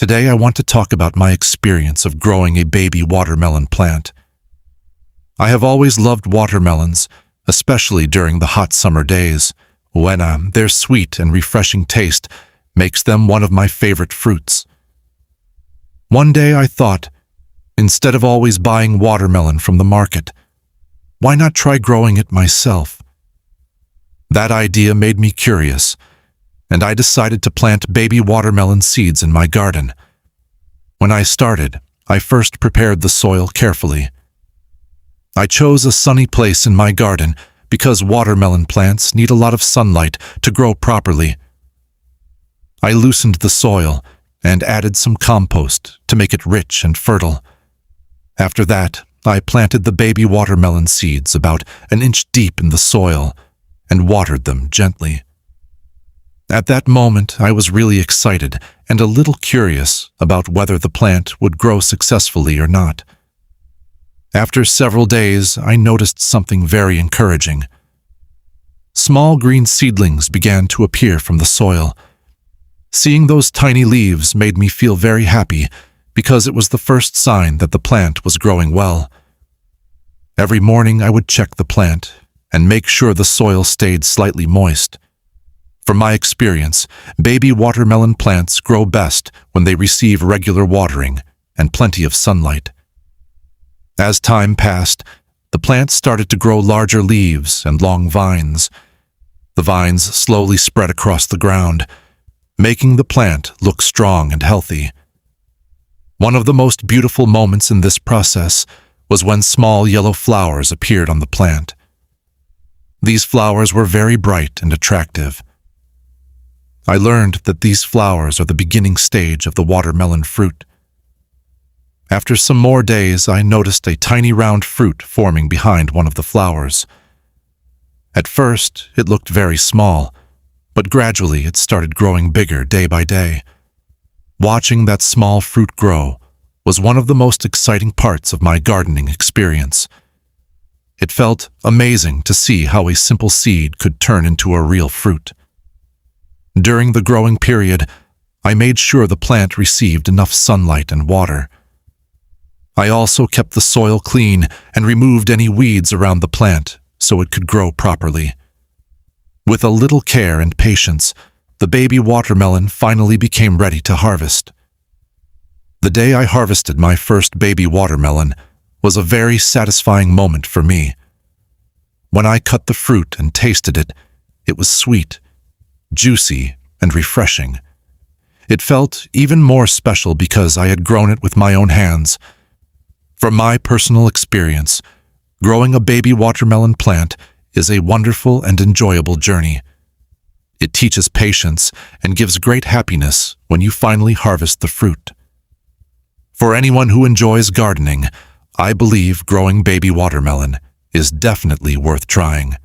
Today I want to talk about my experience of growing a baby watermelon plant. I have always loved watermelons, especially during the hot summer days, when their sweet and refreshing taste makes them one of my favorite fruits. One day I thought, instead of always buying watermelon from the market, why not try growing it myself? That idea made me curious, and I decided to plant baby watermelon seeds in my garden. When I started, I first prepared the soil carefully. I chose a sunny place in my garden because watermelon plants need a lot of sunlight to grow properly. I loosened the soil and added some compost to make it rich and fertile. After that, I planted the baby watermelon seeds about an inch deep in the soil and watered them gently. At that moment, I was really excited and a little curious about whether the plant would grow successfully or not. After several days, I noticed something very encouraging. Small green seedlings began to appear from the soil. Seeing those tiny leaves made me feel very happy because it was the first sign that the plant was growing well. Every morning I would check the plant and make sure the soil stayed slightly moist. From my experience, baby watermelon plants grow best when they receive regular watering and plenty of sunlight. As time passed, the plant started to grow larger leaves and long vines. The vines slowly spread across the ground, making the plant look strong and healthy. One of the most beautiful moments in this process was when small yellow flowers appeared on the plant. These flowers were very bright and attractive. I learned that these flowers are the beginning stage of the watermelon fruit. After some more days, I noticed a tiny round fruit forming behind one of the flowers. At first, it looked very small, but gradually it started growing bigger day by day. Watching that small fruit grow was one of the most exciting parts of my gardening experience. It felt amazing to see how a simple seed could turn into a real fruit. During the growing period, I made sure the plant received enough sunlight and water. I also kept the soil clean and removed any weeds around the plant so it could grow properly. With a little care and patience, the baby watermelon finally became ready to harvest. The day I harvested my first baby watermelon was a very satisfying moment for me. When I cut the fruit and tasted it, it was sweet, juicy, and refreshing. It felt even more special because I had grown it with my own hands. From my personal experience, growing a baby watermelon plant is a wonderful and enjoyable journey. It teaches patience and gives great happiness when you finally harvest the fruit. For anyone who enjoys gardening, I believe growing baby watermelon is definitely worth trying.